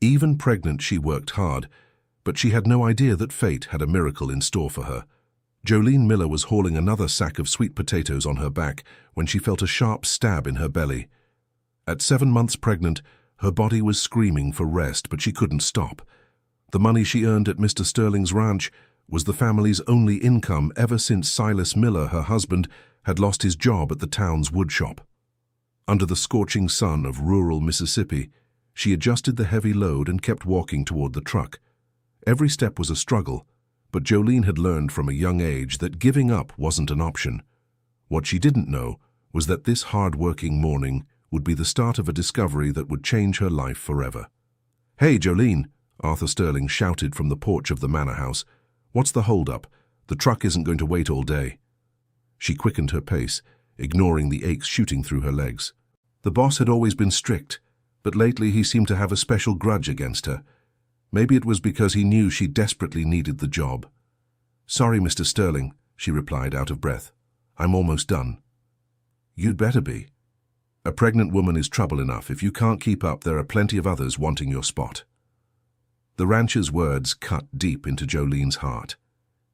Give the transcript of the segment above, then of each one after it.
Even pregnant, she worked hard, but she had no idea that fate had a miracle in store for her. Jolene Miller was hauling another sack of sweet potatoes on her back when she felt a sharp stab in her belly. At 7 months pregnant, her body was screaming for rest, but she couldn't stop. The money she earned at Mr. Sterling's ranch was the family's only income ever since Silas Miller, her husband, had lost his job at the town's woodshop. Under the scorching sun of rural Mississippi, she adjusted the heavy load and kept walking toward the truck. Every step was a struggle, but Jolene had learned from a young age that giving up wasn't an option. What she didn't know was that this hard-working morning would be the start of a discovery that would change her life forever. "Hey, Jolene," Arthur Sterling shouted from the porch of the manor house. "What's the hold-up? The truck isn't going to wait all day." She quickened her pace, ignoring the aches shooting through her legs. The boss had always been strict, but lately he seemed to have a special grudge against her. Maybe it was because he knew she desperately needed the job. "Sorry, Mr. Sterling," she replied, out of breath. "I'm almost done." "You'd better be. A pregnant woman is trouble enough. If you can't keep up, there are plenty of others wanting your spot." The rancher's words cut deep into Jolene's heart.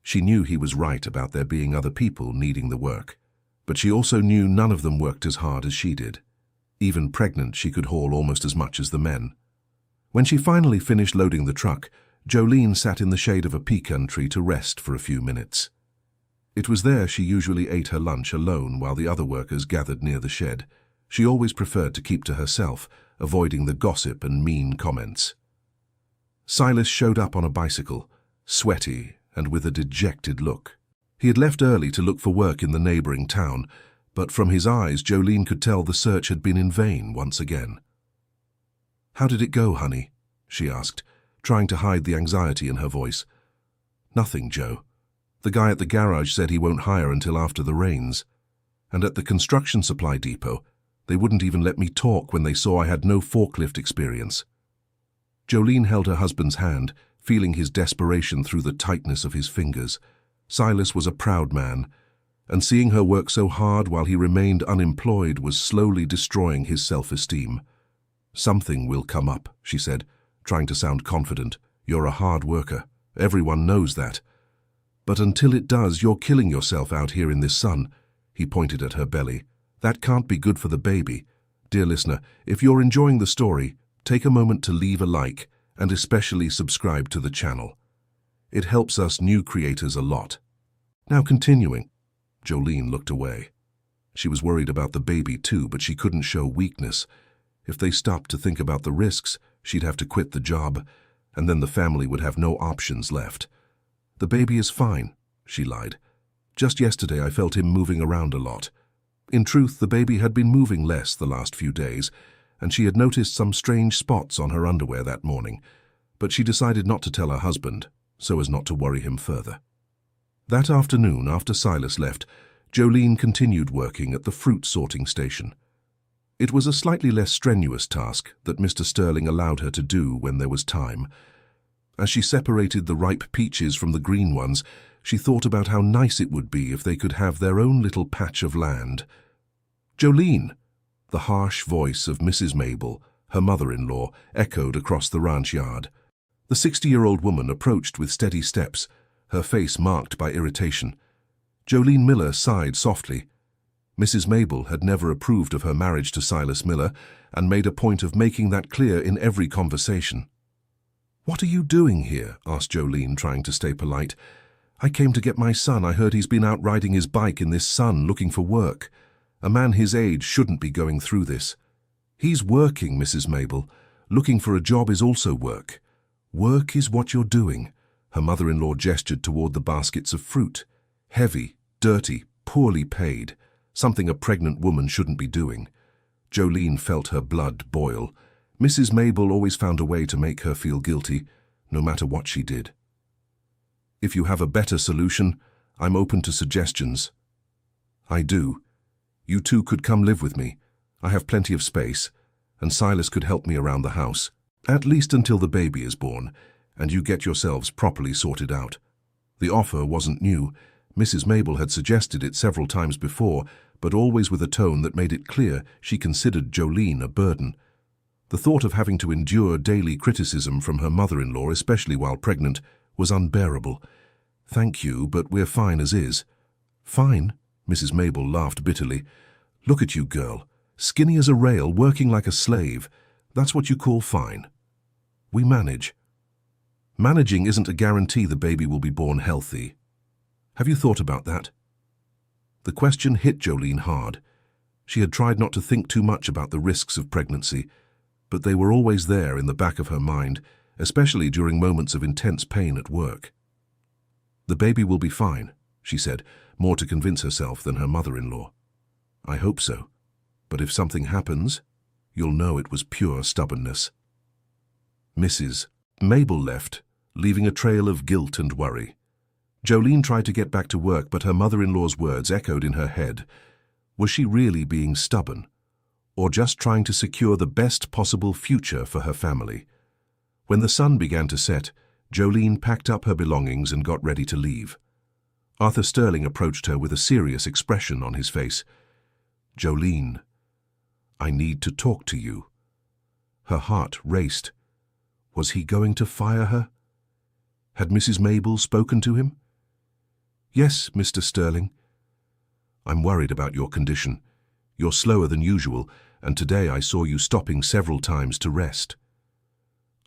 She knew he was right about there being other people needing the work, but she also knew none of them worked as hard as she did. Even pregnant, she could haul almost as much as the men. When she finally finished loading the truck, Jolene sat in the shade of a pecan tree to rest for a few minutes. It was there she usually ate her lunch alone while the other workers gathered near the shed. She always preferred to keep to herself, avoiding the gossip and mean comments. Silas showed up on a bicycle, sweaty and with a dejected look. He had left early to look for work in the neighboring town, but from his eyes Jolene could tell the search had been in vain once again. "How did it go, honey?" she asked, trying to hide the anxiety in her voice. "Nothing, Joe. The guy at the garage said he won't hire until after the rains. And at the construction supply depot, they wouldn't even let me talk when they saw I had no forklift experience." Jolene held her husband's hand, feeling his desperation through the tightness of his fingers. Silas was a proud man, and seeing her work so hard while he remained unemployed was slowly destroying his self-esteem. "Something will come up," she said, trying to sound confident. "You're a hard worker. Everyone knows that. But until it does, you're killing yourself out here in this sun." He pointed at her belly. "That can't be good for the baby. Dear listener, if you're enjoying the story, take a moment to leave a like and especially subscribe to the channel. It helps us new creators a lot." Now continuing. Jolene looked away. She was worried about the baby too, but she couldn't show weakness. If they stopped to think about the risks, she'd have to quit the job, and then the family would have no options left. "The baby is fine," she lied. "Just yesterday I felt him moving around a lot." In truth, the baby had been moving less the last few days, and she had noticed some strange spots on her underwear that morning, but she decided not to tell her husband, so as not to worry him further. That afternoon, after Silas left, Jolene continued working at the fruit sorting station. It was a slightly less strenuous task that Mr. Sterling allowed her to do when there was time. As she separated the ripe peaches from the green ones, she thought about how nice it would be if they could have their own little patch of land. "Jolene!" The harsh voice of Mrs. Mabel, her mother-in-law, echoed across the ranch yard. The 60-year-old woman approached with steady steps, her face marked by irritation. Jolene Miller sighed softly. Mrs. Mabel had never approved of her marriage to Silas Miller and made a point of making that clear in every conversation. "What are you doing here?" asked Jolene, trying to stay polite. "I came to get my son. I heard he's been out riding his bike in this sun looking for work. A man his age shouldn't be going through this." "He's working, Mrs. Mabel. Looking for a job is also work. Work is what you're doing." Her mother-in-law gestured toward the baskets of fruit. Heavy, dirty, poorly paid. Something a pregnant woman shouldn't be doing. Jolene felt her blood boil. Mrs. Mabel always found a way to make her feel guilty, no matter what she did. "If you have a better solution, I'm open to suggestions." "I do. You two could come live with me. I have plenty of space, and Silas could help me around the house, at least until the baby is born, and you get yourselves properly sorted out." The offer wasn't new. Mrs. Mabel had suggested it several times before, but always with a tone that made it clear she considered Jolene a burden. The thought of having to endure daily criticism from her mother-in-law, especially while pregnant, was unbearable. "Thank you, but we're fine as is." "Fine?" Mrs. Mabel laughed bitterly. "Look at you, girl. Skinny as a rail, working like a slave. That's what you call fine." "We manage." "Managing isn't a guarantee the baby will be born healthy. Have you thought about that?" The question hit Jolene hard. She had tried not to think too much about the risks of pregnancy, but they were always there in the back of her mind, especially during moments of intense pain at work. "The baby will be fine," she said, more to convince herself than her mother-in-law. "I hope so. But if something happens, you'll know it was pure stubbornness." Mrs. Mabel left, leaving a trail of guilt and worry. Jolene tried to get back to work, but her mother-in-law's words echoed in her head. Was she really being stubborn, or just trying to secure the best possible future for her family? When the sun began to set, Jolene packed up her belongings and got ready to leave. Arthur Sterling approached her with a serious expression on his face. "Jolene, I need to talk to you." Her heart raced. Was he going to fire her? Had Mrs. Mabel spoken to him? "Yes, Mr. Sterling." "I'm worried about your condition. You're slower than usual, and today I saw you stopping several times to rest."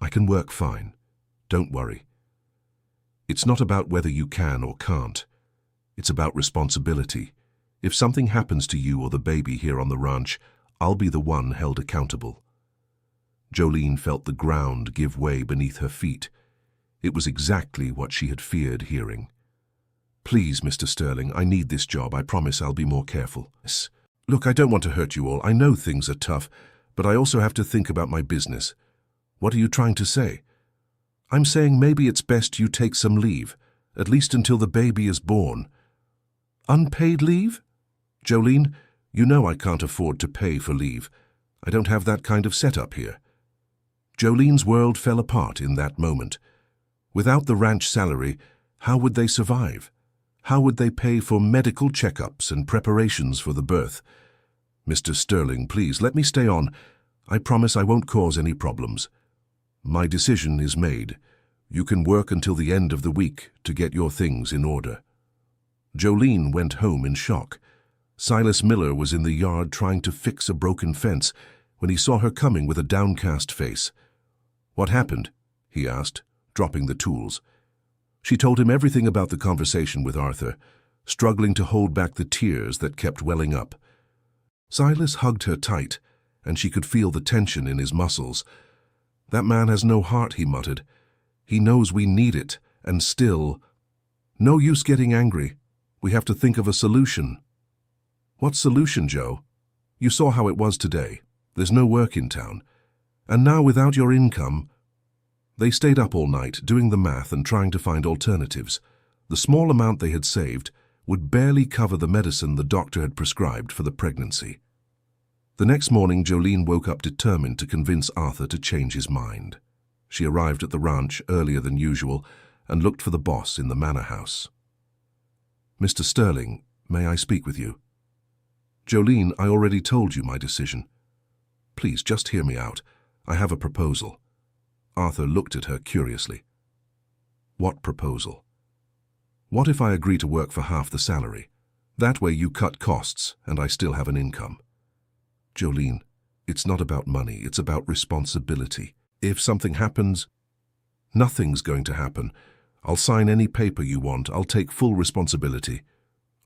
"I can work fine. Don't worry. It's not about whether you can or can't. It's about responsibility. If something happens to you or the baby here on the ranch, I'll be the one held accountable." Jolene felt the ground give way beneath her feet. It was exactly what she had feared hearing. "Please, Mr. Sterling, I need this job. I promise I'll be more careful." "Look, I don't want to hurt you all. I know things are tough, but I also have to think about my business." "What are you trying to say?" "I'm saying maybe it's best you take some leave, at least until the baby is born." "Unpaid leave?" "Jolene, you know I can't afford to pay for leave. I don't have that kind of setup here." Jolene's world fell apart in that moment. Without the ranch salary, how would they survive? How would they pay for medical checkups and preparations for the birth? "Mr. Sterling, please, let me stay on. I promise I won't cause any problems. My decision is made. You can work until the end of the week to get your things in order." Jolene went home in shock. Silas Miller was in the yard trying to fix a broken fence when he saw her coming with a downcast face. "What happened?" he asked, dropping the tools. She told him everything about the conversation with Arthur, struggling to hold back the tears that kept welling up. Silas hugged her tight, and she could feel the tension in his muscles. "That man has no heart," he muttered. "He knows we need it, and still—" "No use getting angry. We have to think of a solution." "What solution, Joe? You saw how it was today. There's no work in town. And now without your income—" They stayed up all night, doing the math and trying to find alternatives. The small amount they had saved would barely cover the medicine the doctor had prescribed for the pregnancy. The next morning, Jolene woke up determined to convince Arthur to change his mind. She arrived at the ranch earlier than usual and looked for the boss in the manor house. "Mr. Sterling, may I speak with you?" "Jolene, I already told you my decision. Please, just hear me out. I have a proposal." Arthur looked at her curiously. "What proposal?" "What if I agree to work for half the salary? That way you cut costs and I still have an income." "Jolene, it's not about money, it's about responsibility. If something happens—" "Nothing's going to happen. I'll sign any paper you want. I'll take full responsibility."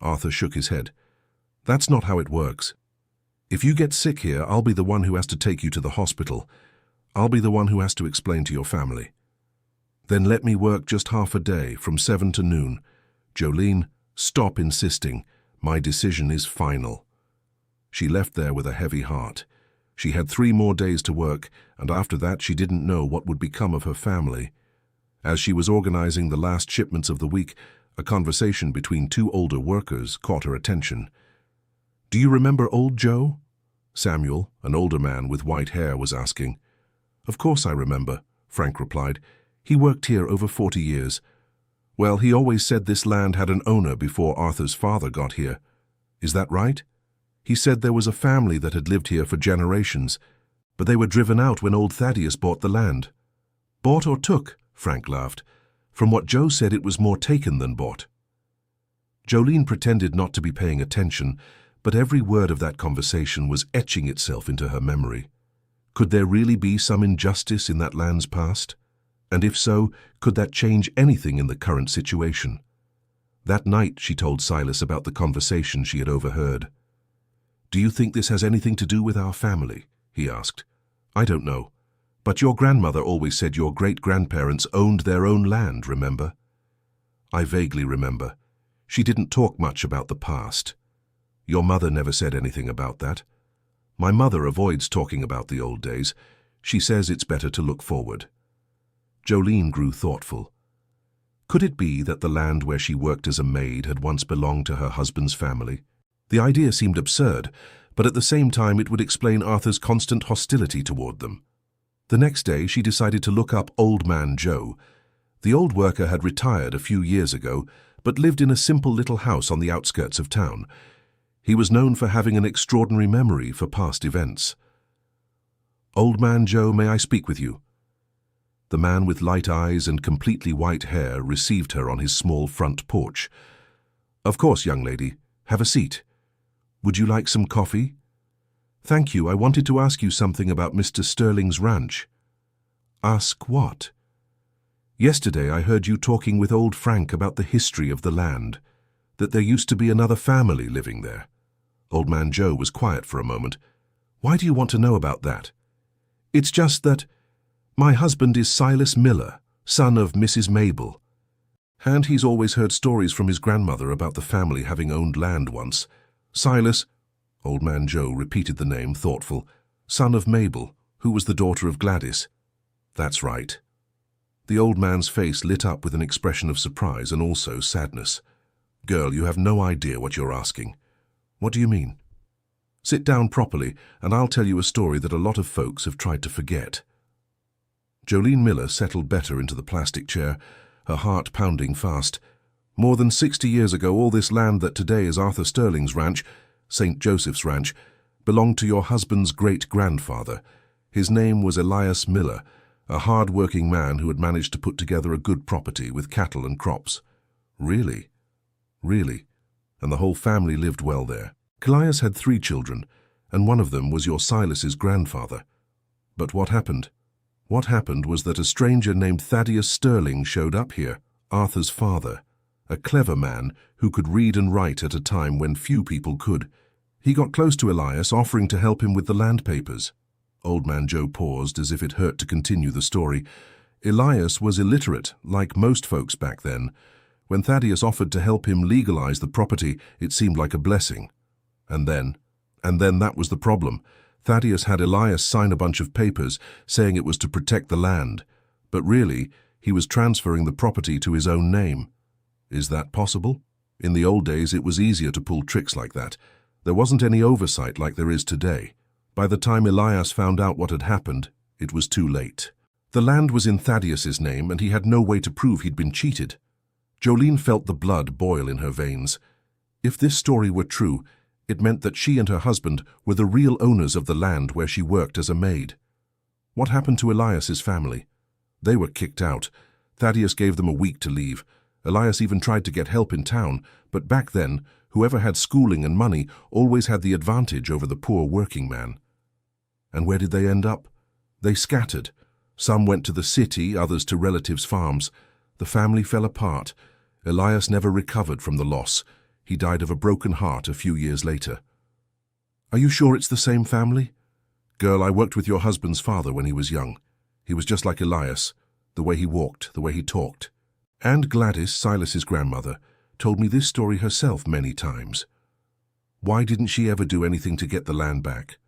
Arthur shook his head. "That's not how it works. If you get sick here, I'll be the one who has to take you to the hospital. I'll be the one who has to explain to your family. Then let me work just half a day, from 7 to noon. Jolene, stop insisting. My decision is final." She left there with a heavy heart. She had 3 more days to work, and after that she didn't know what would become of her family. As she was organizing the last shipments of the week, a conversation between 2 older workers caught her attention. "Do you remember old Joe?" Samuel, an older man with white hair, was asking. "Of course I remember," Frank replied. "He worked here over 40 years. Well, he always said this land had an owner before Arthur's father got here. Is that right? He said there was a family that had lived here for generations. But they were driven out when old Thaddeus bought the land. Bought or took? Frank laughed. From what Joe said, it was more taken than bought. Jolene pretended not to be paying attention, but every word of that conversation was etching itself into her memory. Could there really be some injustice in that land's past? And if so, could that change anything in the current situation? That night she told Silas about the conversation she had overheard. "Do you think this has anything to do with our family?" he asked. "I don't know. But your grandmother always said your great-grandparents owned their own land, remember?" "I vaguely remember. She didn't talk much about the past." "Your mother never said anything about that." "My mother avoids talking about the old days. She says it's better to look forward." Jolene grew thoughtful. Could it be that the land where she worked as a maid had once belonged to her husband's family? The idea seemed absurd, but at the same time it would explain Arthur's constant hostility toward them. The next day she decided to look up Old Man Joe. The old worker had retired a few years ago, but lived in a simple little house on the outskirts of town. He was known for having an extraordinary memory for past events. "Old Man Joe, may I speak with you?" The man with light eyes and completely white hair received her on his small front porch. "Of course, young lady. Have a seat. Would you like some coffee?" "Thank you. I wanted to ask you something about Mr. Sterling's ranch." "Ask what?" "Yesterday I heard you talking with old Frank about the history of the land, that there used to be another family living there." Old Man Joe was quiet for a moment. "Why do you want to know about that?" "It's just that my husband is Silas Miller, son of Mrs. Mabel. And he's always heard stories from his grandmother about the family having owned land once. Silas," Old Man Joe repeated the name, thoughtful, "son of Mabel, who was the daughter of Gladys." "That's right." The old man's face lit up with an expression of surprise and also sadness. "Girl, you have no idea what you're asking." "What do you mean?" "Sit down properly, and I'll tell you a story that a lot of folks have tried to forget." Jolene Miller settled better into the plastic chair, her heart pounding fast. "More than 60 years ago, all this land that today is Arthur Sterling's ranch, St. Joseph's Ranch, belonged to your husband's great-grandfather. His name was Elias Miller, a hard-working man who had managed to put together a good property with cattle and crops." "Really?" "Really. And the whole family lived well there. Elias had 3 children, and one of them was your Silas's grandfather. But what happened? What happened was that a stranger named Thaddeus Sterling showed up here, Arthur's father, a clever man who could read and write at a time when few people could. He got close to Elias, offering to help him with the land papers." Old Man Joe paused as if it hurt to continue the story. "Elias was illiterate, like most folks back then. When Thaddeus offered to help him legalize the property, it seemed like a blessing. And then that was the problem. Thaddeus had Elias sign a bunch of papers saying it was to protect the land, but really, he was transferring the property to his own name. Is that possible? In the old days, it was easier to pull tricks like that. There wasn't any oversight like there is today. By the time Elias found out what had happened, it was too late. The land was in Thaddeus's name, and he had no way to prove he'd been cheated." Jolene felt the blood boil in her veins. If this story were true, it meant that she and her husband were the real owners of the land where she worked as a maid. What happened to Elias's family? They were kicked out. Thaddeus gave them a week to leave. Elias even tried to get help in town, but back then, whoever had schooling and money always had the advantage over the poor working man. And where did they end up? They scattered. Some went to the city, others to relatives' farms. The family fell apart. Elias never recovered from the loss. He died of a broken heart a few years later. "Are you sure it's the same family?" "Girl, I worked with your husband's father when he was young. He was just like Elias, the way he walked, the way he talked. And Gladys, Silas's grandmother, told me this story herself many times." "Why didn't she ever do anything to get the land back?"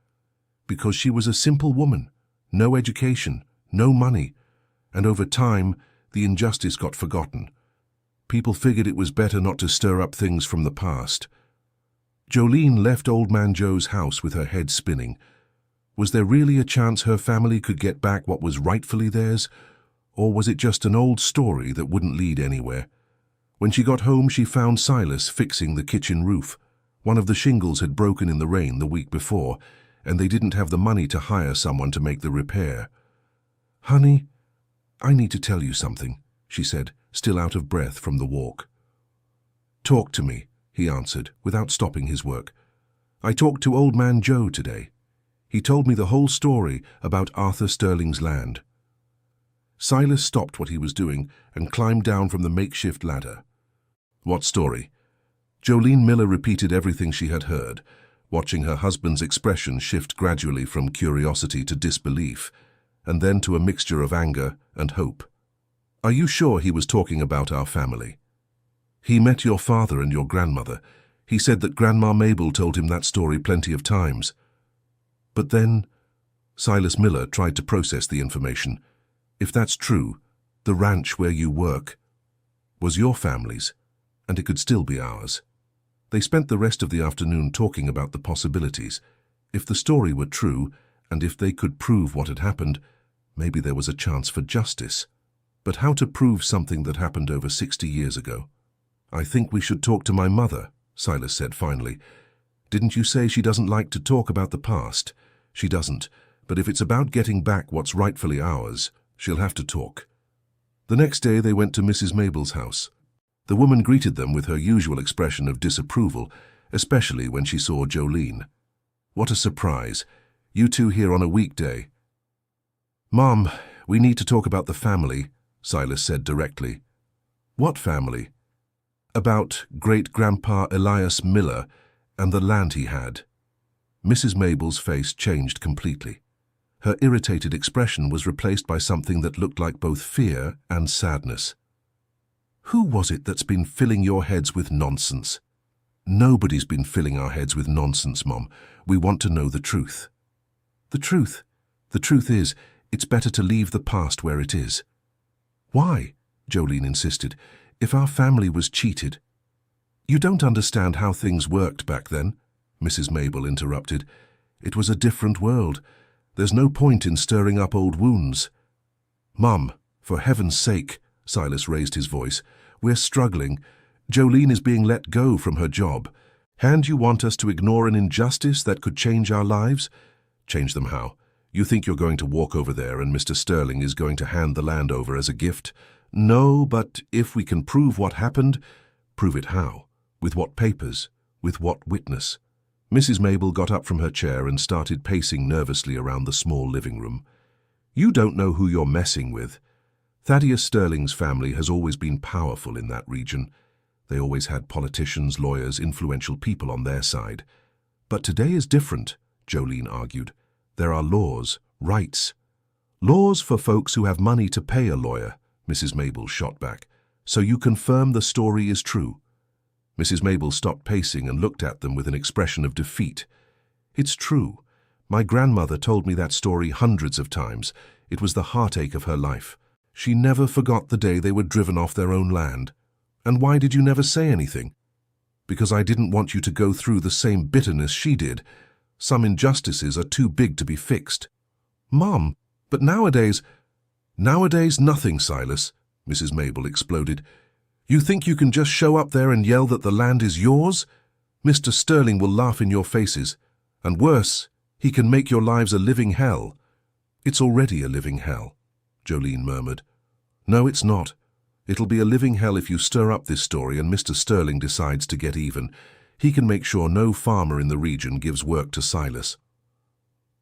"Because she was a simple woman, no education, no money, and over time, the injustice got forgotten. People figured it was better not to stir up things from the past." Jolene left Old Man Joe's house with her head spinning. Was there really a chance her family could get back what was rightfully theirs? Or was it just an old story that wouldn't lead anywhere? When she got home, she found Silas fixing the kitchen roof. One of the shingles had broken in the rain the week before, and they didn't have the money to hire someone to make the repair. "Honey, I need to tell you something," she said, still out of breath from the walk. "Talk to me," he answered, without stopping his work. "I talked to Old Man Joe today. He told me the whole story about Arthur Sterling's land." Silas stopped what he was doing and climbed down from the makeshift ladder. "What story?" Jolene Miller repeated everything she had heard, watching her husband's expression shift gradually from curiosity to disbelief, and then to a mixture of anger and hope. "Are you sure he was talking about our family?" "He met your father and your grandmother. He said that Grandma Mabel told him that story plenty of times." "But then," Silas Miller tried to process the information, "if that's true, the ranch where you work was your family's, and it could still be ours." They spent the rest of the afternoon talking about the possibilities. If the story were true, and if they could prove what had happened, maybe there was a chance for justice. But how to prove something that happened over 60 years ago? "I think we should talk to my mother," Silas said finally. "Didn't you say she doesn't like to talk about the past?" "She doesn't, but if it's about getting back what's rightfully ours, she'll have to talk." The next day they went to Mrs. Mabel's house. The woman greeted them with her usual expression of disapproval, especially when she saw Jolene. "What a surprise. You two here on a weekday." "Mom, we need to talk about the family," Silas said directly. "What family?" "About great-grandpa Elias Miller and the land he had." Mrs. Mabel's face changed completely. Her irritated expression was replaced by something that looked like both fear and sadness. "Who was it that's been filling your heads with nonsense?" "Nobody's been filling our heads with nonsense, Mom. We want to know the truth." "The truth? The truth is, it's better to leave the past where it is." "Why?" Jolene insisted. "If our family was cheated—" "You don't understand how things worked back then," Mrs. Mabel interrupted. "It was a different world. There's no point in stirring up old wounds." "Mum, for heaven's sake," Silas raised his voice, "we're struggling. Jolene is being let go from her job. And you want us to ignore an injustice that could change our lives?" "Change them how? You think you're going to walk over there and Mr. Sterling is going to hand the land over as a gift?" "No, but if we can prove what happened—" "Prove it how? With what papers? With what witness?" Mrs. Mabel got up from her chair and started pacing nervously around the small living room. "You don't know who you're messing with. Thaddeus Sterling's family has always been powerful in that region. They always had politicians, lawyers, influential people on their side. But today is different," Jolene argued. "There are laws, rights." "Laws for folks who have money to pay a lawyer," Mrs. Mabel shot back. "So you confirm the story is true?" Mrs. Mabel stopped pacing and looked at them with an expression of defeat. "It's true. My grandmother told me that story hundreds of times. It was the heartache of her life. She never forgot the day they were driven off their own land." "And why did you never say anything?" "Because I didn't want you to go through the same bitterness she did. Some injustices are too big to be fixed." "Mom, but nowadays—" "Nowadays nothing, Silas," Mrs. Mabel exploded. "You think you can just show up there and yell that the land is yours? Mr. Sterling will laugh in your faces. And worse, he can make your lives a living hell." "It's already a living hell," Jolene murmured. "No, it's not. It'll be a living hell if you stir up this story and Mr. Sterling decides to get even. He can make sure no farmer in the region gives work to Silas."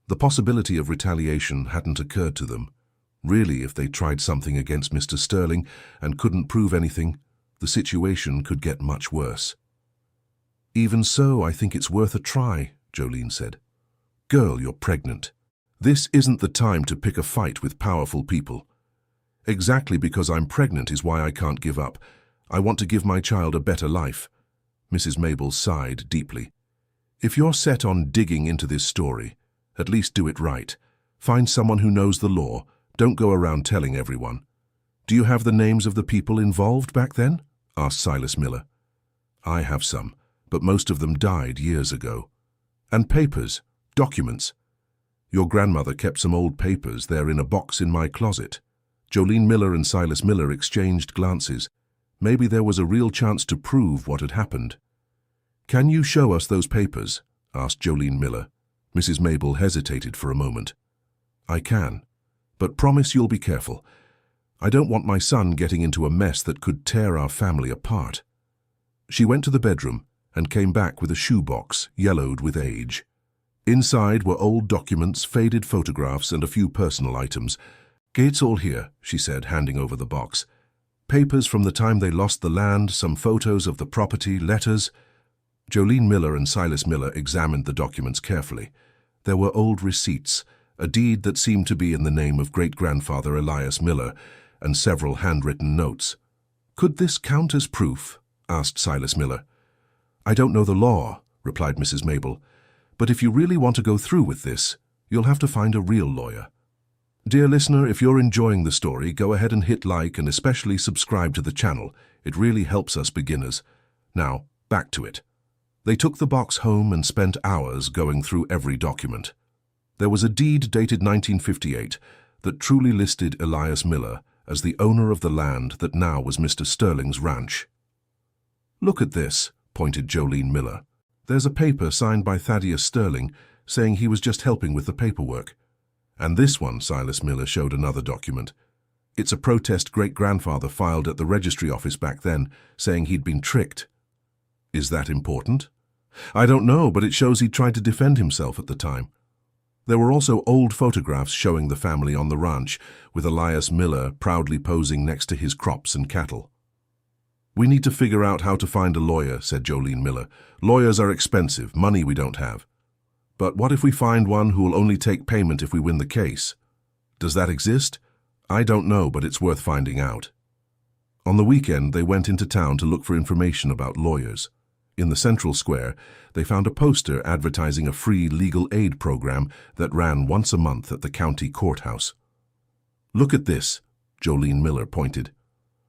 The possibility of retaliation hadn't occurred to them. Really, if they tried something against Mr. Sterling and couldn't prove anything, the situation could get much worse. "Even so, I think it's worth a try," Jolene said. "Girl, you're pregnant. This isn't the time to pick a fight with powerful people. Exactly because I'm pregnant is why I can't give up. I want to give my child a better life." Mrs. Mabel sighed deeply. "If you're set on digging into this story, at least do it right. Find someone who knows the law. Don't go around telling everyone." "Do you have the names of the people involved back then?" asked Silas Miller. "I have some, but most of them died years ago." "And papers, documents?" "Your grandmother kept some old papers. They're in a box in my closet." Jolene Miller and Silas Miller exchanged glances. Maybe there was a real chance to prove what had happened. "Can you show us those papers?" asked Jolene Miller. Mrs. Mabel hesitated for a moment. I can, but promise you'll be careful. I don't want my son getting into a mess that could tear our family apart. She went to the bedroom and came back with a shoebox yellowed with age. Inside were old documents, faded photographs, and a few personal items. It's all here, she said, handing over the box. Papers from the time they lost the land, some photos of the property, letters. Jolene Miller and Silas Miller examined the documents carefully. There were old receipts, a deed that seemed to be in the name of great-grandfather Elias Miller, and several handwritten notes. Could this count as proof? Asked Silas Miller. I don't know the law, replied Mrs. Mabel, but if you really want to go through with this, you'll have to find a real lawyer. Dear listener, if you're enjoying the story, go ahead and hit like and especially subscribe to the channel. It really helps us beginners. Now, back to it. They took the box home and spent hours going through every document. There was a deed dated 1958 that truly listed Elias Miller as the owner of the land that now was Mr. Sterling's ranch. Look at this, pointed Jolene Miller. There's a paper signed by Thaddeus Sterling saying he was just helping with the paperwork. And this one, Silas Miller showed another document. It's a protest great-grandfather filed at the registry office back then, saying he'd been tricked. Is that important? I don't know, but it shows he tried to defend himself at the time. There were also old photographs showing the family on the ranch, with Elias Miller proudly posing next to his crops and cattle. We need to figure out how to find a lawyer, said Jolene Miller. Lawyers are expensive, money we don't have. But what if we find one who will only take payment if we win the case? Does that exist? I don't know, but it's worth finding out. On the weekend, they went into town to look for information about lawyers. In the central square, they found a poster advertising a free legal aid program that ran once a month at the county courthouse. Look at this, Jolene Miller pointed.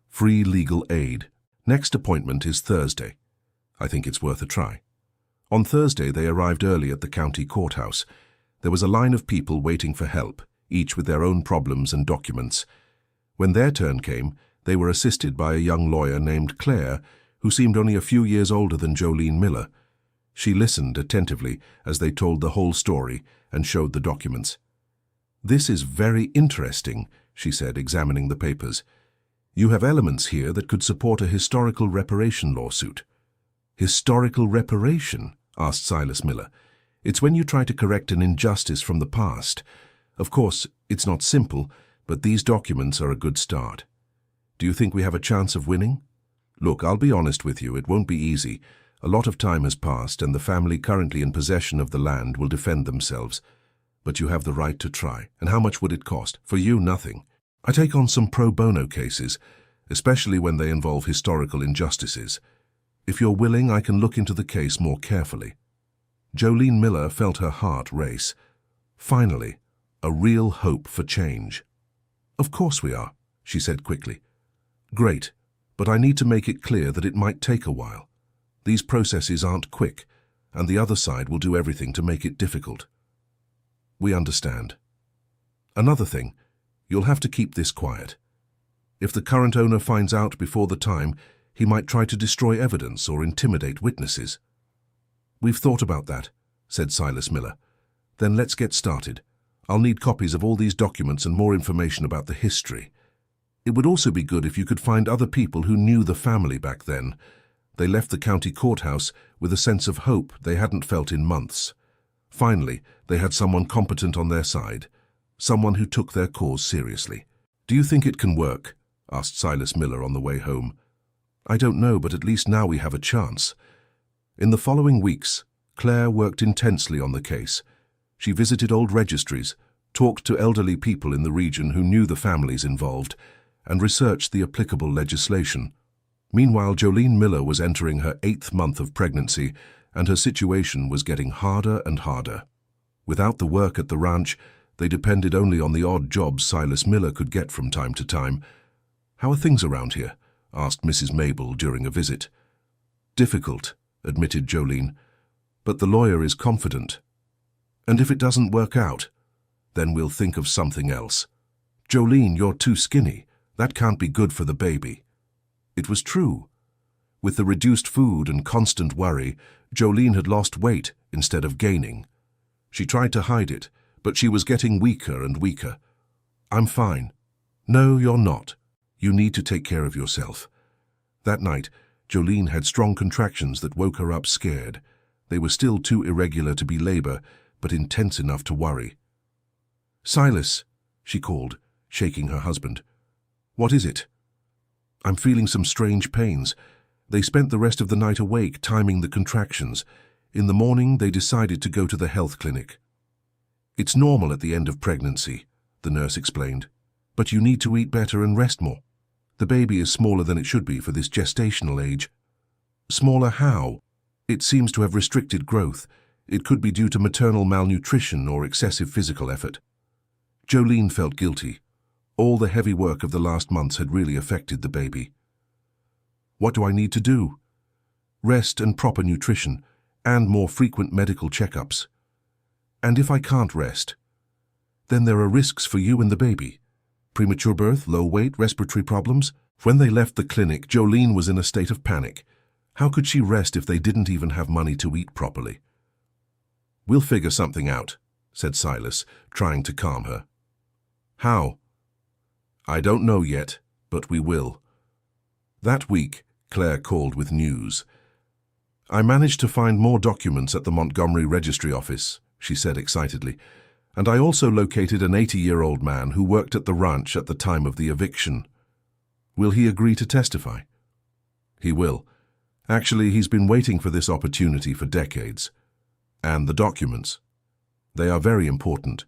Free legal aid. Next appointment is Thursday. I think it's worth a try. On Thursday, they arrived early at the county courthouse. There was a line of people waiting for help, each with their own problems and documents. When their turn came, they were assisted by a young lawyer named Claire, who seemed only a few years older than Jolene Miller. She listened attentively as they told the whole story and showed the documents. This is very interesting, she said, examining the papers. You have elements here that could support a historical reparation lawsuit. Historical reparation? Asked Silas Miller. It's when you try to correct an injustice from the past. Of course, it's not simple, but these documents are a good start. Do you think we have a chance of winning? Look, I'll be honest with you, it won't be easy. A lot of time has passed, and the family currently in possession of the land will defend themselves. But you have the right to try. And how much would it cost? For you, nothing. I take on some pro bono cases, especially when they involve historical injustices. If you're willing, I can look into the case more carefully. Jolene Miller felt her heart race. Finally, a real hope for change. Of course we are, she said quickly. Great, but I need to make it clear that it might take a while. These processes aren't quick, and the other side will do everything to make it difficult. We understand. Another thing, you'll have to keep this quiet. If the current owner finds out before the time, he might try to destroy evidence or intimidate witnesses. We've thought about that, said Silas Miller. Then let's get started. I'll need copies of all these documents and more information about the history. It would also be good if you could find other people who knew the family back then. They left the county courthouse with a sense of hope they hadn't felt in months. Finally, they had someone competent on their side, someone who took their cause seriously. Do you think it can work? Asked Silas Miller on the way home. I don't know, but at least now we have a chance. In the following weeks, Claire worked intensely on the case. She visited old registries, talked to elderly people in the region who knew the families involved, and researched the applicable legislation. Meanwhile, Jolene Miller was entering her 8th month of pregnancy, and her situation was getting harder and harder. Without the work at the ranch, they depended only on the odd jobs Silas Miller could get from time to time. How are things around here? Asked Mrs. Mabel during a visit. Difficult, admitted Jolene, but the lawyer is confident. And if it doesn't work out, then we'll think of something else. Jolene, you're too skinny. That can't be good for the baby. It was true. With the reduced food and constant worry, Jolene had lost weight instead of gaining. She tried to hide it, but she was getting weaker and weaker. "I'm fine." "No, you're not. You need to take care of yourself." That night, Jolene had strong contractions that woke her up scared. They were still too irregular to be labor, but intense enough to worry. "Silas," she called, shaking her husband. "What is it?" "I'm feeling some strange pains. They spent the rest of the night awake, timing the contractions. In the morning, they decided to go to the health clinic." "It's normal at the end of pregnancy," the nurse explained. "But you need to eat better and rest more. The baby is smaller than it should be for this gestational age." "Smaller how?" "It seems to have restricted growth. It could be due to maternal malnutrition or excessive physical effort." Jolene felt guilty. All the heavy work of the last months had really affected the baby. "What do I need to do?" "Rest and proper nutrition, and more frequent medical checkups." "And if I can't rest?" "Then there are risks for you and the baby. Premature birth, low weight, respiratory problems." When they left the clinic, Jolene was in a state of panic. How could she rest if they didn't even have money to eat properly? "We'll figure something out," said Silas, trying to calm her. "How?" "I don't know yet, but we will." That week, Claire called with news. "I managed to find more documents at the Montgomery Registry Office," she said excitedly. "And I also located an 80-year-old man who worked at the ranch at the time of the eviction." "Will he agree to testify?" "He will. Actually, he's been waiting for this opportunity for decades." "And the documents?" "They are very important.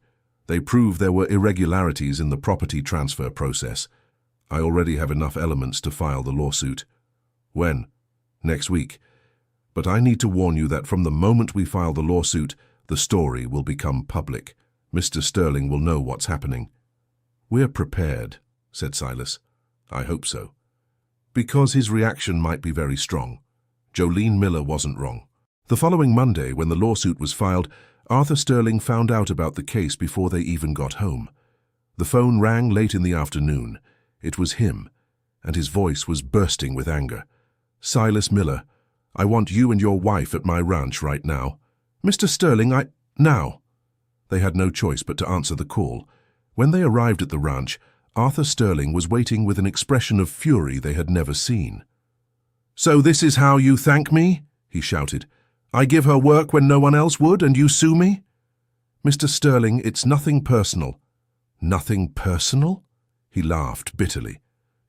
They prove there were irregularities in the property transfer process. I already have enough elements to file the lawsuit." "When?" "Next week. But I need to warn you that from the moment we file the lawsuit, the story will become public. Mr. Sterling will know what's happening." "We're prepared," said Silas. "I hope so." "Because his reaction might be very strong." Jolene Miller wasn't wrong. The following Monday, when the lawsuit was filed, Arthur Sterling found out about the case before they even got home. The phone rang late in the afternoon. It was him, and his voice was bursting with anger. "Silas Miller, I want you and your wife at my ranch right now." "Mr. Sterling, now." They had no choice but to answer the call. When they arrived at the ranch, Arthur Sterling was waiting with an expression of fury they had never seen. "So this is how you thank me?" he shouted. "I give her work when no one else would, and you sue me?" "Mr. Sterling, it's nothing personal." "Nothing personal?" He laughed bitterly.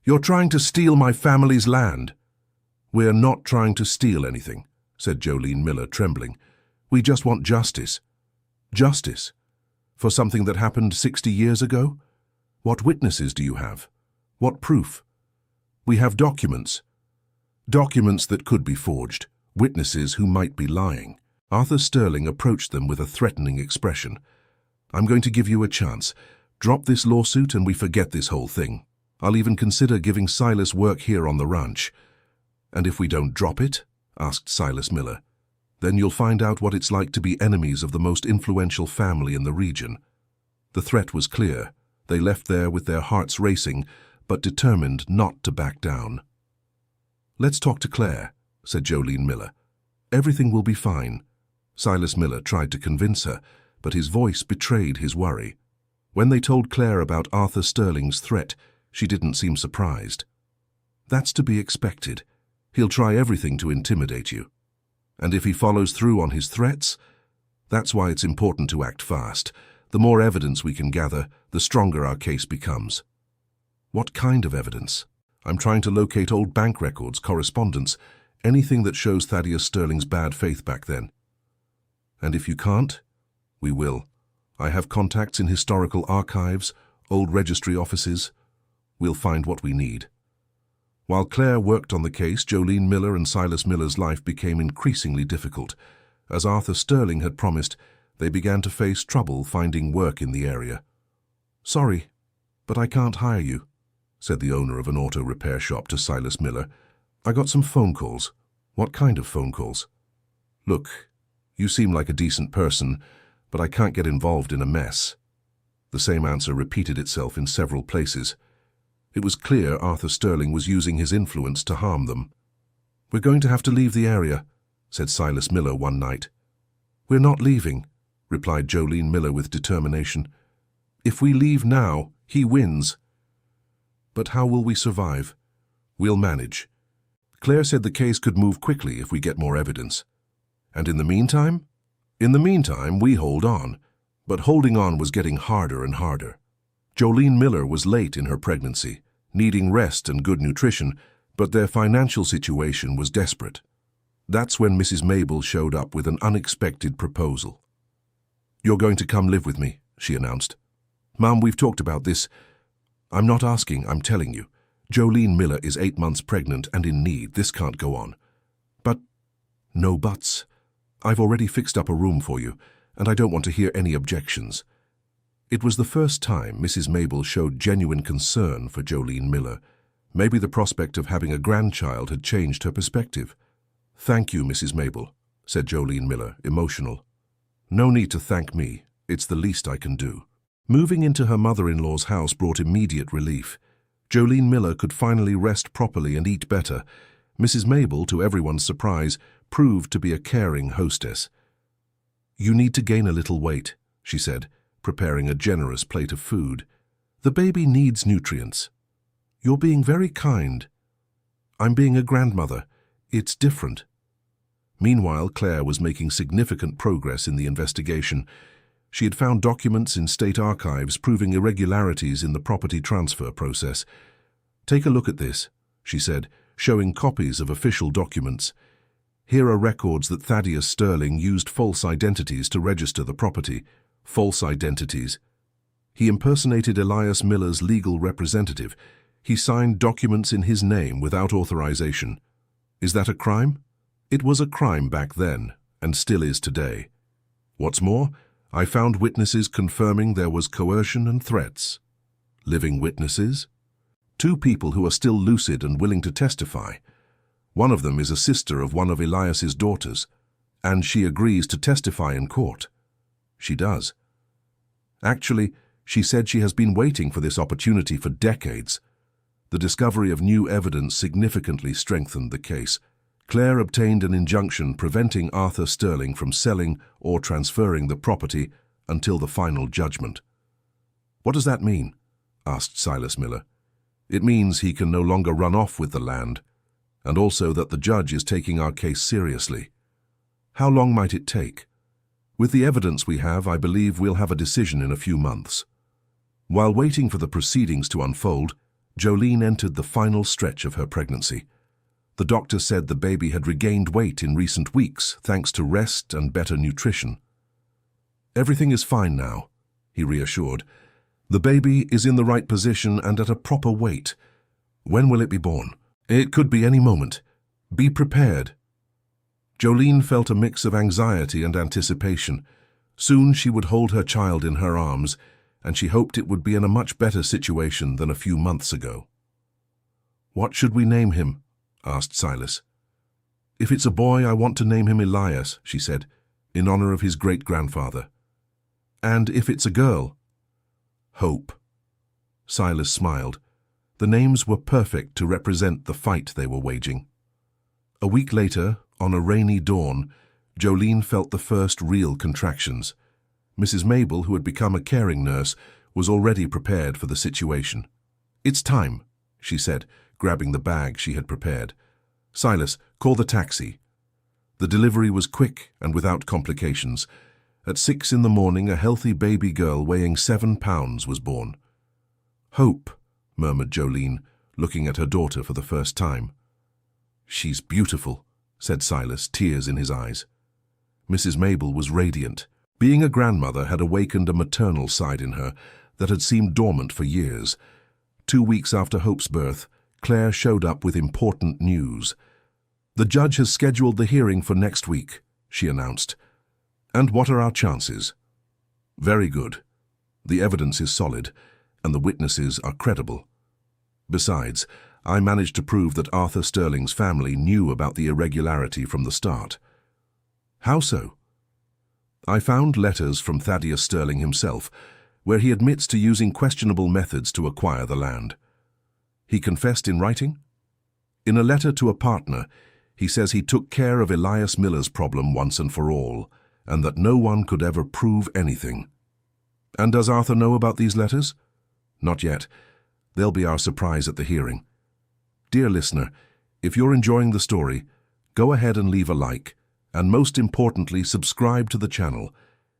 "You're trying to steal my family's land." "We're not trying to steal anything," said Jolene Miller, trembling. "We just want justice." "Justice? For something that happened 60 years ago? What witnesses do you have? What proof?" "We have documents." "Documents that could be forged. Witnesses who might be lying." Arthur Sterling approached them with a threatening expression. "I'm going to give you a chance. Drop this lawsuit and we forget this whole thing. I'll even consider giving Silas work here on the ranch." "And if we don't drop it?" asked Silas Miller. "Then you'll find out what it's like to be enemies of the most influential family in the region." The threat was clear. They left there with their hearts racing, but determined not to back down. "Let's talk to Claire," said Jolene Miller. "Everything will be fine." Silas Miller tried to convince her, but his voice betrayed his worry. When they told Claire about Arthur Sterling's threat, she didn't seem surprised. "That's to be expected. He'll try everything to intimidate you. And if he follows through on his threats, that's why it's important to act fast. The more evidence we can gather, the stronger our case becomes." "What kind of evidence?" "I'm trying to locate old bank records, correspondence, anything that shows Thaddeus Sterling's bad faith back then." "And if you can't?" "We will. I have contacts in historical archives, old registry offices. We'll find what we need." While Claire worked on the case, Jolene Miller and Silas Miller's life became increasingly difficult. As Arthur Sterling had promised, they began to face trouble finding work in the area. "Sorry, but I can't hire you," said the owner of an auto repair shop to Silas Miller. "I got some phone calls." "What kind of phone calls?" "Look, you seem like a decent person, but I can't get involved in a mess." The same answer repeated itself in several places. It was clear Arthur Sterling was using his influence to harm them. "We're going to have to leave the area," said Silas Miller one night. "We're not leaving. replied Jolene Miller with determination. If we leave now, he wins. But how will we survive? We'll manage. Claire said the case could move quickly if we get more evidence. And in the meantime? In the meantime, we hold on. But holding on was getting harder and harder. Jolene Miller was late in her pregnancy, needing rest and good nutrition, but their financial situation was desperate. That's when Mrs. Mabel showed up with an unexpected proposal. "You're going to come live with me," she announced. "Mum, we've talked about this. I'm not asking, I'm telling you. Jolene Miller is 8 months pregnant and in need. This can't go on." "But..." "No buts. I've already fixed up a room for you, and I don't want to hear any objections." It was the first time Mrs. Mabel showed genuine concern for Jolene Miller. Maybe the prospect of having a grandchild had changed her perspective. "Thank you, Mrs. Mabel," said Jolene Miller, emotional. "No need to thank me. It's the least I can do." Moving into her mother-in-law's house brought immediate relief. Jolene Miller could finally rest properly and eat better. Mrs. Mabel, to everyone's surprise, proved to be a caring hostess. "You need to gain a little weight," she said, preparing a generous plate of food. "The baby needs nutrients." "You're being very kind." "I'm being a grandmother. It's different." Meanwhile, Claire was making significant progress in the investigation. She had found documents in state archives proving irregularities in the property transfer process. "Take a look at this," she said, showing copies of official documents. "Here are records that Thaddeus Sterling used false identities to register the property." False identities. He impersonated Elias Miller's legal representative. He signed documents in his name without authorization. Is that a crime? It was a crime back then, and still is today. What's more, I found witnesses confirming there was coercion and threats. Living witnesses? 2 people who are still lucid and willing to testify. One of them is a sister of one of Elias's daughters, and she agrees to testify in court. She does. Actually, she said she has been waiting for this opportunity for decades. The discovery of new evidence significantly strengthened the case. Claire obtained an injunction preventing Arthur Sterling from selling or transferring the property until the final judgment. "What does that mean?" asked Silas Miller. "It means he can no longer run off with the land, and also that the judge is taking our case seriously." "How long might it take?" "With the evidence we have, I believe we'll have a decision in a few months." While waiting for the proceedings to unfold, Jolene entered the final stretch of her pregnancy. The doctor said the baby had regained weight in recent weeks thanks to rest and better nutrition. "Everything is fine now," he reassured. "The baby is in the right position and at a proper weight. When will it be born?" "It could be any moment. Be prepared." Jolene felt a mix of anxiety and anticipation. Soon she would hold her child in her arms, and she hoped it would be in a much better situation than a few months ago. "What should we name him?" asked Silas. "If it's a boy, I want to name him Elias," she said, in honor of his great-grandfather. "And if it's a girl?" "Hope." Silas smiled. The names were perfect to represent the fight they were waging. A week later, on a rainy dawn, Jolene felt the first real contractions. Mrs. Mabel, who had become a caring nurse, was already prepared for the situation. "It's time," she said, grabbing the bag she had prepared. "Silas, call the taxi." The delivery was quick and without complications. At 6 in the morning, a healthy baby girl weighing 7 pounds was born. "Hope," murmured Jolene, looking at her daughter for the first time. "She's beautiful," said Silas, tears in his eyes. Mrs. Mabel was radiant. Being a grandmother had awakened a maternal side in her that had seemed dormant for years. 2 weeks after Hope's birth, Claire showed up with important news. "The judge has scheduled the hearing for next week," she announced. "And what are our chances?" "Very good. The evidence is solid, and the witnesses are credible. Besides, I managed to prove that Arthur Sterling's family knew about the irregularity from the start." "How so?" "I found letters from Thaddeus Sterling himself, where he admits to using questionable methods to acquire the land." "He confessed in writing?" "In a letter to a partner, he says he took care of Elias Miller's problem once and for all, and that no one could ever prove anything. And does Arthur know about these letters? Not yet. They'll be our surprise at the hearing. Dear listener, if you're enjoying the story, go ahead and leave a like, and most importantly, subscribe to the channel.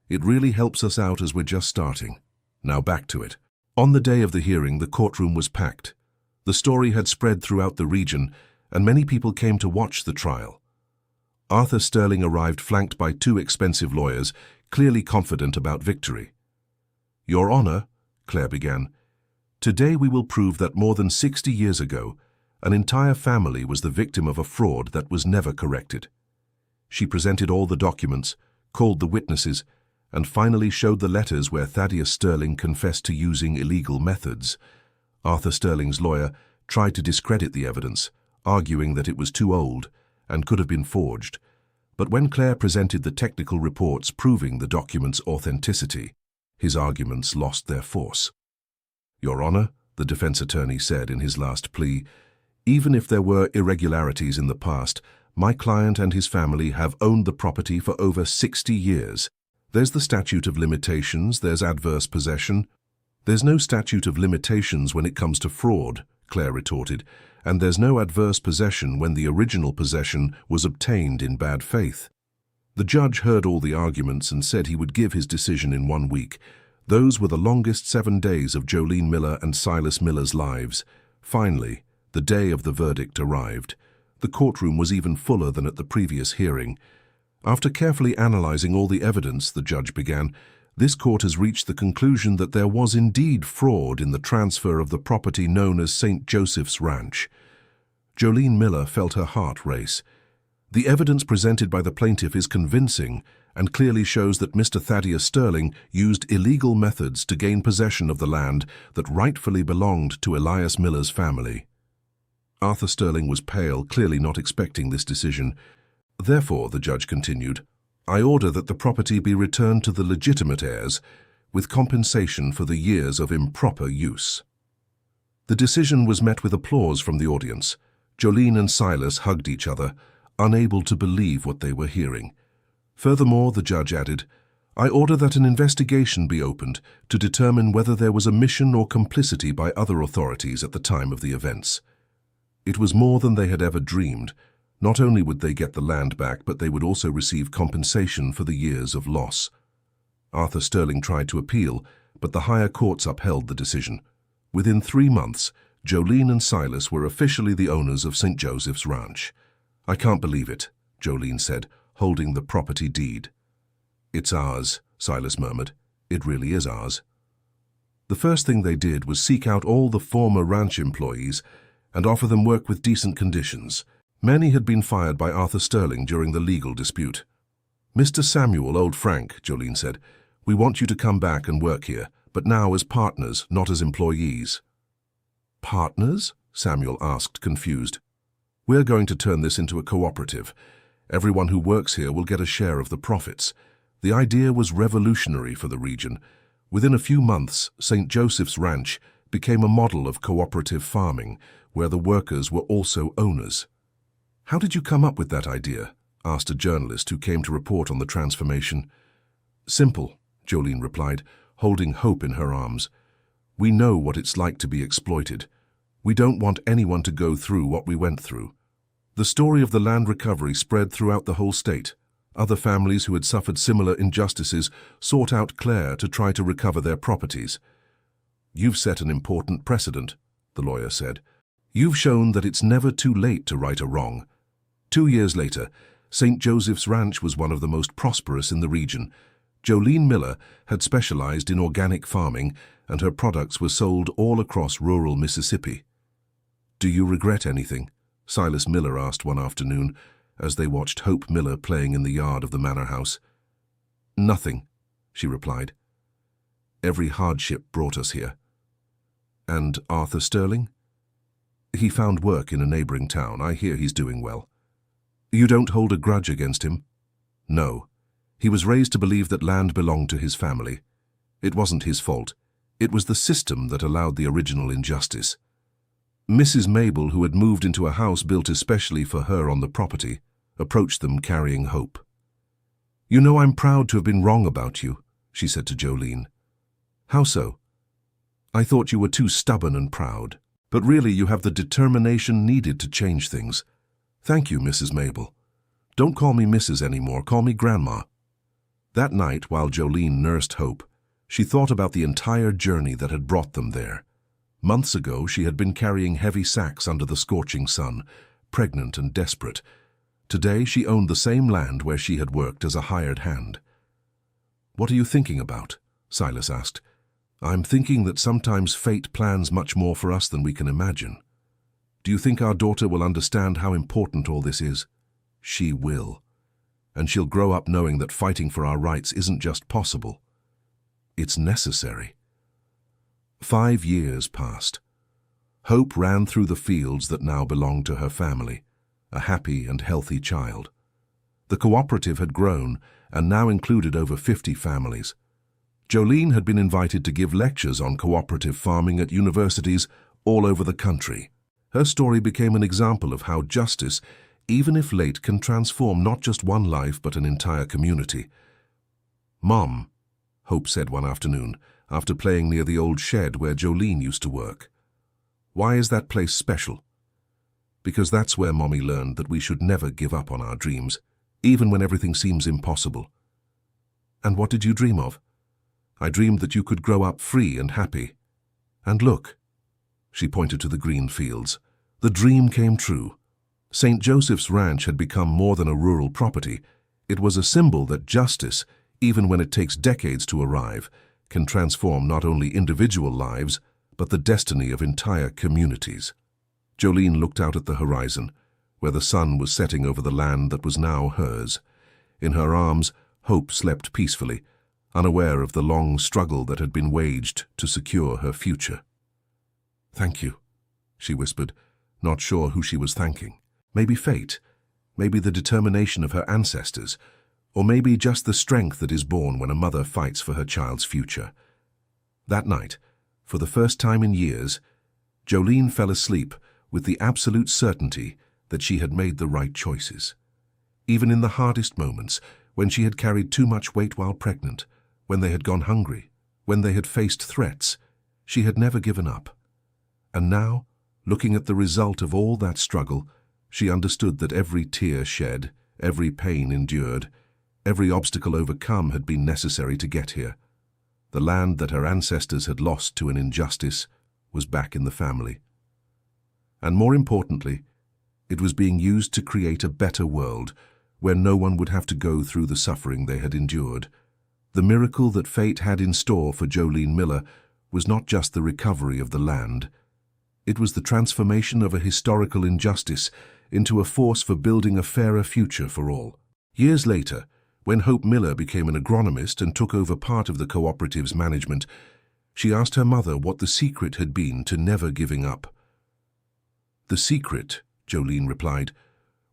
It really helps us out as we're just starting. Now back to it. On the day of the hearing, the courtroom was packed. The story had spread throughout the region, and many people came to watch the trial. Arthur Sterling arrived flanked by two expensive lawyers, clearly confident about victory. Your Honor, Claire began, today we will prove that more than 60 years ago, an entire family was the victim of a fraud that was never corrected. She presented all the documents, called the witnesses, and finally showed the letters where Thaddeus Sterling confessed to using illegal methods. Arthur Sterling's lawyer tried to discredit the evidence, arguing that it was too old and could have been forged. But when Claire presented the technical reports proving the document's authenticity, his arguments lost their force. Your Honor, the defense attorney said in his last plea, even if there were irregularities in the past, my client and his family have owned the property for over 60 years. There's the statute of limitations, there's adverse possession. There's no statute of limitations when it comes to fraud, Claire retorted, and there's no adverse possession when the original possession was obtained in bad faith. The judge heard all the arguments and said he would give his decision in 1 week. Those were the longest 7 days of Jolene Miller and Silas Miller's lives. Finally, the day of the verdict arrived. The courtroom was even fuller than at the previous hearing. After carefully analyzing all the evidence, the judge began, this court has reached the conclusion that there was indeed fraud in the transfer of the property known as St. Joseph's Ranch. Jolene Miller felt her heart race. The evidence presented by the plaintiff is convincing and clearly shows that Mr. Thaddeus Sterling used illegal methods to gain possession of the land that rightfully belonged to Elias Miller's family. Arthur Sterling was pale, clearly not expecting this decision. Therefore, the judge continued, I order that the property be returned to the legitimate heirs with compensation for the years of improper use. The decision was met with applause from the audience. Jolene and Silas hugged each other, unable to believe what they were hearing. Furthermore, the judge added, I order that an investigation be opened to determine whether there was omission or complicity by other authorities at the time of the events. It was more than they had ever dreamed. Not only would they get the land back, but they would also receive compensation for the years of loss. Arthur Sterling tried to appeal, but the higher courts upheld the decision. Within 3 months, Jolene and Silas were officially the owners of St. Joseph's Ranch. I can't believe it, Jolene said, holding the property deed. It's ours, Silas murmured. It really is ours. The first thing they did was seek out all the former ranch employees and offer them work with decent conditions. Many had been fired by Arthur Sterling during the legal dispute. Mr. Samuel, old Frank, Jolene said, we want you to come back and work here, but now as partners, not as employees. Partners? Samuel asked, confused. We're going to turn this into a cooperative. Everyone who works here will get a share of the profits. The idea was revolutionary for the region. Within a few months, St. Joseph's Ranch became a model of cooperative farming, where the workers were also owners. How did you come up with that idea? Asked a journalist who came to report on the transformation. Simple, Jolene replied, holding hope in her arms. We know what it's like to be exploited. We don't want anyone to go through what we went through. The story of the land recovery spread throughout the whole state. Other families who had suffered similar injustices sought out Claire to try to recover their properties. You've set an important precedent, the lawyer said. You've shown that it's never too late to right a wrong. 2 years later, St. Joseph's Ranch was one of the most prosperous in the region. Jolene Miller had specialized in organic farming, and her products were sold all across rural Mississippi. Do you regret anything? Silas Miller asked one afternoon, as they watched Hope Miller playing in the yard of the manor house. Nothing, she replied. Every hardship brought us here. And Arthur Sterling? He found work in a neighboring town. I hear he's doing well. You don't hold a grudge against him? No. He was raised to believe that land belonged to his family. It wasn't his fault. It was the system that allowed the original injustice. Mrs. Mabel, who had moved into a house built especially for her on the property, approached them carrying Hope. "You know I'm proud to have been wrong about you," she said to Jolene. "How so?" "I thought you were too stubborn and proud. But really you have the determination needed to change things. Thank you, Mrs. Mabel. Don't call me Mrs. anymore, call me Grandma." That night, while Jolene nursed Hope, she thought about the entire journey that had brought them there. Months ago, she had been carrying heavy sacks under the scorching sun, pregnant and desperate. Today, she owned the same land where she had worked as a hired hand. "What are you thinking about?" Silas asked. "I'm thinking that sometimes fate plans much more for us than we can imagine. Do you think our daughter will understand how important all this is?" "She will. And she'll grow up knowing that fighting for our rights isn't just possible. It's necessary." 5 years passed. Hope ran through the fields that now belonged to her family, a happy and healthy child. The cooperative had grown and now included over 50 families. Jolene had been invited to give lectures on cooperative farming at universities all over the country. Her story became an example of how justice, even if late, can transform not just one life but an entire community. "Mom," Hope said one afternoon, after playing near the old shed where Jolene used to work, "why is that place special?" "Because that's where Mommy learned that we should never give up on our dreams, even when everything seems impossible." "And what did you dream of?" "I dreamed that you could grow up free and happy. And look," she pointed to the green fields, "the dream came true. St. Joseph's Ranch had become more than a rural property. It was a symbol that justice, even when it takes decades to arrive, can transform not only individual lives, but the destiny of entire communities." Jolene looked out at the horizon, where the sun was setting over the land that was now hers. In her arms, Hope slept peacefully, unaware of the long struggle that had been waged to secure her future. "Thank you," she whispered, not sure who she was thanking. Maybe fate, maybe the determination of her ancestors, or maybe just the strength that is born when a mother fights for her child's future. That night, for the first time in years, Jolene fell asleep with the absolute certainty that she had made the right choices. Even in the hardest moments, when she had carried too much weight while pregnant, when they had gone hungry, when they had faced threats, she had never given up. And now, looking at the result of all that struggle, she understood that every tear shed, every pain endured, every obstacle overcome had been necessary to get here. The land that her ancestors had lost to an injustice was back in the family. And more importantly, it was being used to create a better world where no one would have to go through the suffering they had endured. The miracle that fate had in store for Jolene Miller was not just the recovery of the land. It was the transformation of a historical injustice into a force for building a fairer future for all. Years later, when Hope Miller became an agronomist and took over part of the cooperative's management, she asked her mother what the secret had been to never giving up. "The secret," Jolene replied,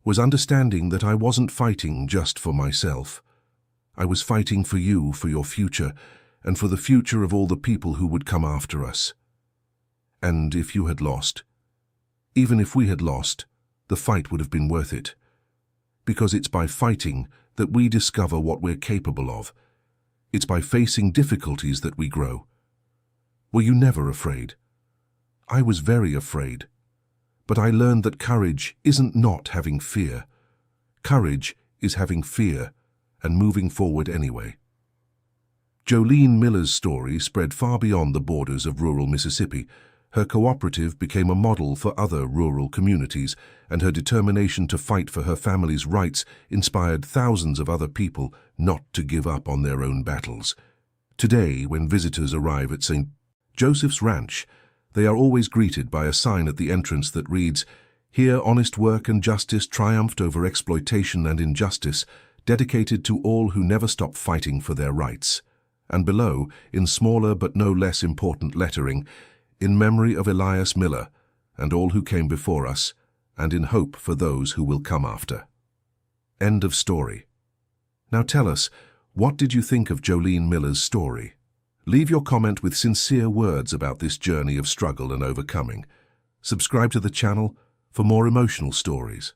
"was understanding that I wasn't fighting just for myself. I was fighting for you, for your future, and for the future of all the people who would come after us. And if you had lost, even if we had lost, the fight would have been worth it. Because it's by fighting that we discover what we're capable of. It's by facing difficulties that we grow. Were you never afraid?" "I was very afraid. But I learned that courage isn't not having fear. Courage is having fear and moving forward anyway." Jolene Miller's story spread far beyond the borders of rural Mississippi. Her cooperative became a model for other rural communities, and her determination to fight for her family's rights inspired thousands of other people not to give up on their own battles. Today, when visitors arrive at St. Joseph's Ranch, they are always greeted by a sign at the entrance that reads, "Here honest work and justice triumphed over exploitation and injustice, dedicated to all who never stop fighting for their rights." And below, in smaller but no less important lettering, "In memory of Elias Miller and all who came before us, and in hope for those who will come after." End of story. Now tell us, what did you think of Jolene Miller's story? Leave your comment with sincere words about this journey of struggle and overcoming. Subscribe to the channel for more emotional stories.